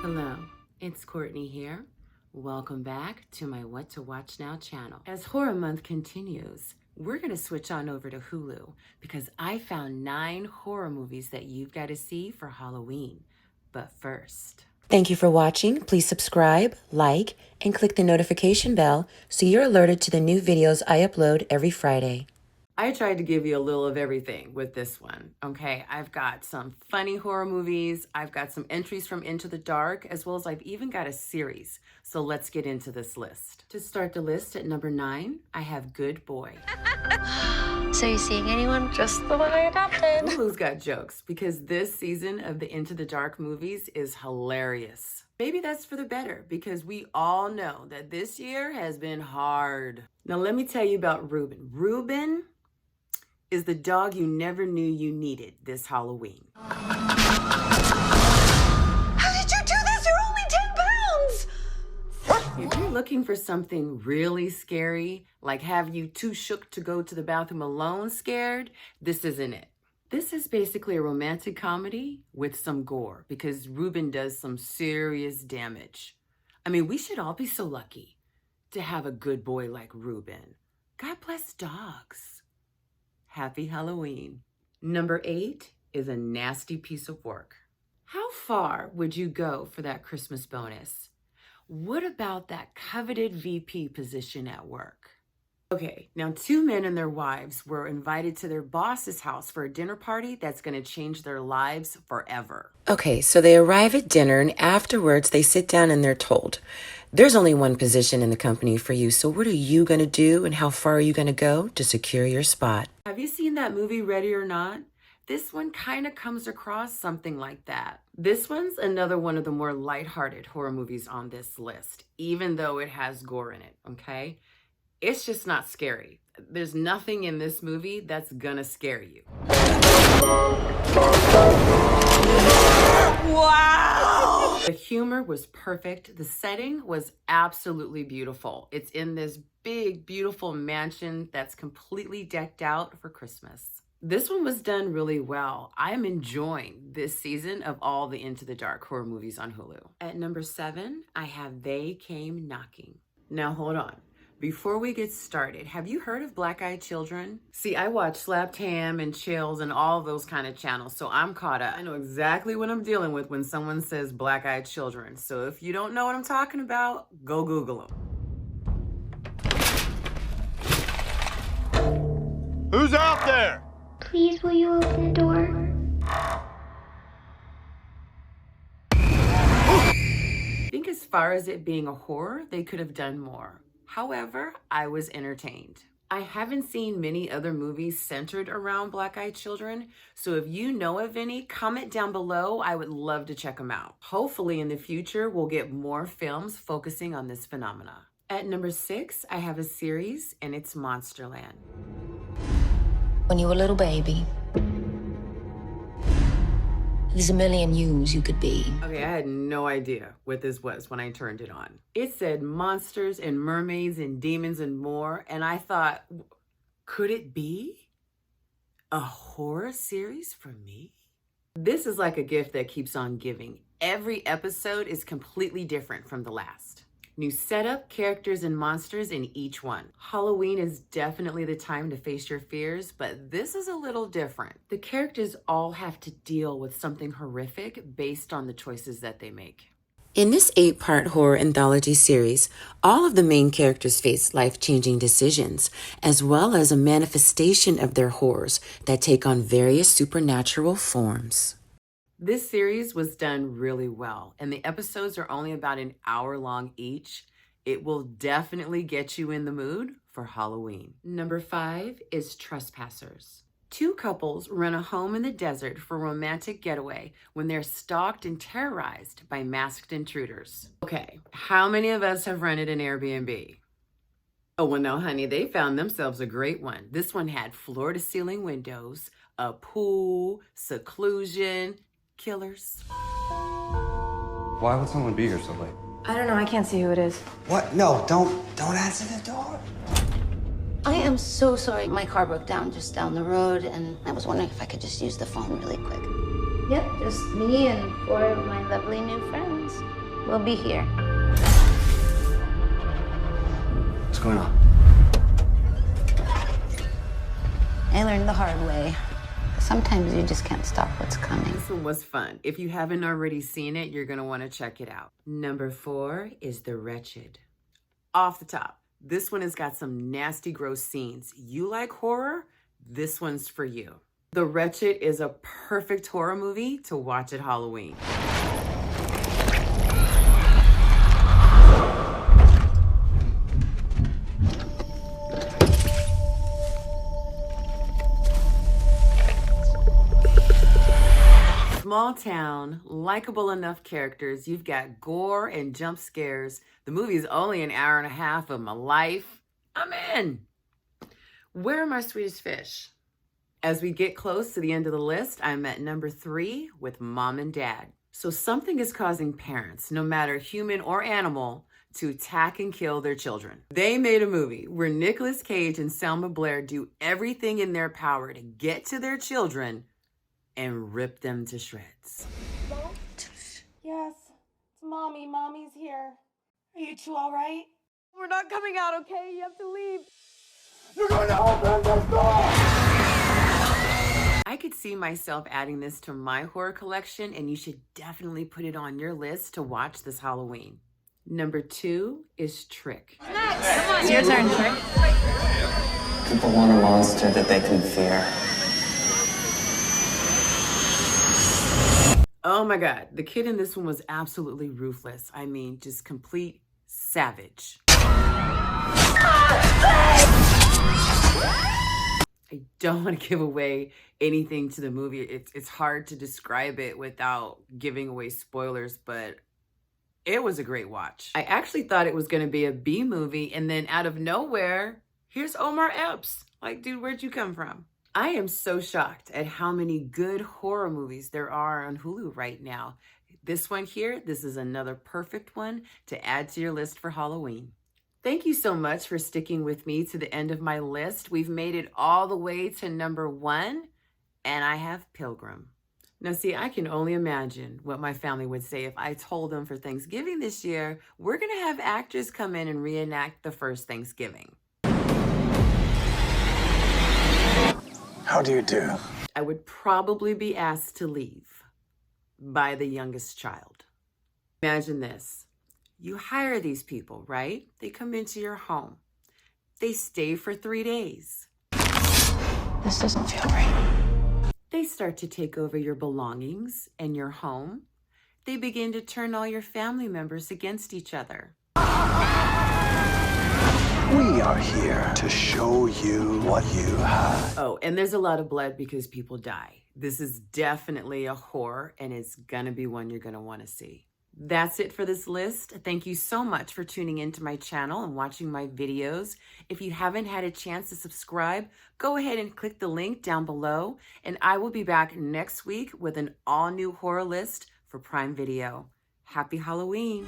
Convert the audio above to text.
Hello, it's Courtney here. Welcome back to my What to Watch Now channel. As Horror Month continues, we're going to switch on over to Hulu because I found 9 horror movies that you've got to see for Halloween. But first, thank you for watching. Please subscribe, like, and click the notification bell so you're alerted to the new videos I upload every Friday. I tried to give you a little of everything with this one, okay? I've got some funny horror movies, I've got some entries from Into the Dark, as well as I've even got a series. So let's get into this list. To start the list at number 9, I have Good Boy. So you seeing anyone? Just the one I adopted. Hulu's got jokes because this season of the Into the Dark movies is hilarious. Maybe that's for the better because we all know that this year has been hard. Now let me tell you about Reuben. Reuben is the dog you never knew you needed this Halloween. How did you do this? You're only 10 pounds! If you're looking for something really scary, like have you too shook to go to the bathroom alone scared, this isn't it. This is basically a romantic comedy with some gore because Reuben does some serious damage. I mean, we should all be so lucky to have a good boy like Reuben. God bless dogs. Happy Halloween. Number 8 is a nasty piece of work. How far would you go for that Christmas bonus? What about that coveted VP position at work? Okay, now 2 men and their wives were invited to their boss's house for a dinner party that's going to change their lives forever. Okay, so they arrive at dinner and afterwards they sit down and they're told, there's only one position in the company for you, so what are you going to do and how far are you going to go to secure your spot? Have you seen that movie Ready or Not? This one kind of comes across something like that. This one's another one of the more lighthearted horror movies on this list, even though it has gore in it, okay? It's just not scary. There's nothing in this movie that's gonna scare you. Wow! The humor was perfect. The setting was absolutely beautiful. It's in this big, beautiful mansion that's completely decked out for Christmas. This one was done really well. I'm enjoying this season of all the Into the Dark horror movies on Hulu. At number 7, I have They Came Knocking. Now hold on. Before we get started, have you heard of Black-Eyed Children? See, I watch Slapped Ham and Chills and all those kind of channels, so I'm caught up. I know exactly what I'm dealing with when someone says Black-Eyed Children. So if you don't know what I'm talking about, go Google them. Who's out there? Please, will you open the door? I think as far as it being a horror, they could have done more. However, I was entertained. I haven't seen many other movies centered around Black-Eyed Children, so if you know of any, comment down below. I would love to check them out. Hopefully in the future, we'll get more films focusing on this phenomena. At number 6, I have a series, and it's Monsterland. When you were a little baby, there's a million yous you could be. Okay, I had no idea what this was when I turned it on. It said monsters and mermaids and demons and more, and I thought, could it be a horror series for me? This is like a gift that keeps on giving. Every episode is completely different from the last. New setup, characters, and monsters in each one. Halloween is definitely the time to face your fears, but this is a little different. The characters all have to deal with something horrific based on the choices that they make. In this 8-part horror anthology series, all of the main characters face life-changing decisions, as well as a manifestation of their horrors that take on various supernatural forms. This series was done really well, and the episodes are only about an hour long each. It will definitely get you in the mood for Halloween. Number 5 is Trespassers. 2 couples rent a home in the desert for a romantic getaway when they're stalked and terrorized by masked intruders. Okay, how many of us have rented an Airbnb? Oh, well, no, honey, they found themselves a great one. This one had floor-to-ceiling windows, a pool, seclusion, killers. Why would someone be here so late? I don't know. I can't see who it is. What? No, don't answer the door. I am so sorry. My car broke down just down the road, and I was wondering if I could just use the phone really quick. Yep, just me and 4 of my lovely new friends. We'll be here. What's going on? I learned the hard way. Sometimes you just can't stop what's coming. This one was fun. If you haven't already seen it, you're going to want to check it out. Number 4 is The Wretched. Off the top, this one has got some nasty, gross scenes. You like horror? This one's for you. The Wretched is a perfect horror movie to watch at Halloween. Small town, likable enough characters. You've got gore and jump scares. The movie is only an hour and a half of my life. I'm in. Where are my sweetest fish? As we get close to the end of the list, I'm at number 3 with Mom and Dad. So something is causing parents, no matter human or animal, to attack and kill their children. They made a movie where Nicolas Cage and Selma Blair do everything in their power to get to their children and rip them to shreds. Hello? Yes, it's Mommy. Mommy's here. Are you two all right? We're not coming out, okay? You have to leave. You're going to open the door! I could see myself adding this to my horror collection, and you should definitely put it on your list to watch this Halloween. Number 2 is Trick. Next, come on, your turn, Trick. People want a monster that they can fear. Oh my God, the kid in this one was absolutely ruthless. I mean, just complete savage. I don't want to give away anything to the movie. It's hard to describe it without giving away spoilers, but it was a great watch. I actually thought it was going to be a B movie, and then out of nowhere, here's Omar Epps. Like, dude, where'd you come from? I am so shocked at how many good horror movies there are on Hulu right now. This one here, this is another perfect one to add to your list for Halloween. Thank you so much for sticking with me to the end of my list. We've made it all the way to number 1, and I have Pilgrim. Now, see, I can only imagine what my family would say if I told them for Thanksgiving this year, we're going to have actors come in and reenact the first Thanksgiving. How do you do? I would probably be asked to leave by the youngest child. Imagine this. You hire these people, right? They come into your home. They stay for 3 days. This doesn't feel right. They start to take over your belongings and your home. They begin to turn all your family members against each other. We are here to show you what you have. Oh, and there's a lot of blood because people die. This is definitely a horror, and it's gonna be one you're gonna wanna see. That's it for this list. Thank you so much for tuning into my channel and watching my videos. If you haven't had a chance to subscribe, go ahead and click the link down below, and I will be back next week with an all-new horror list for Prime Video. Happy Halloween!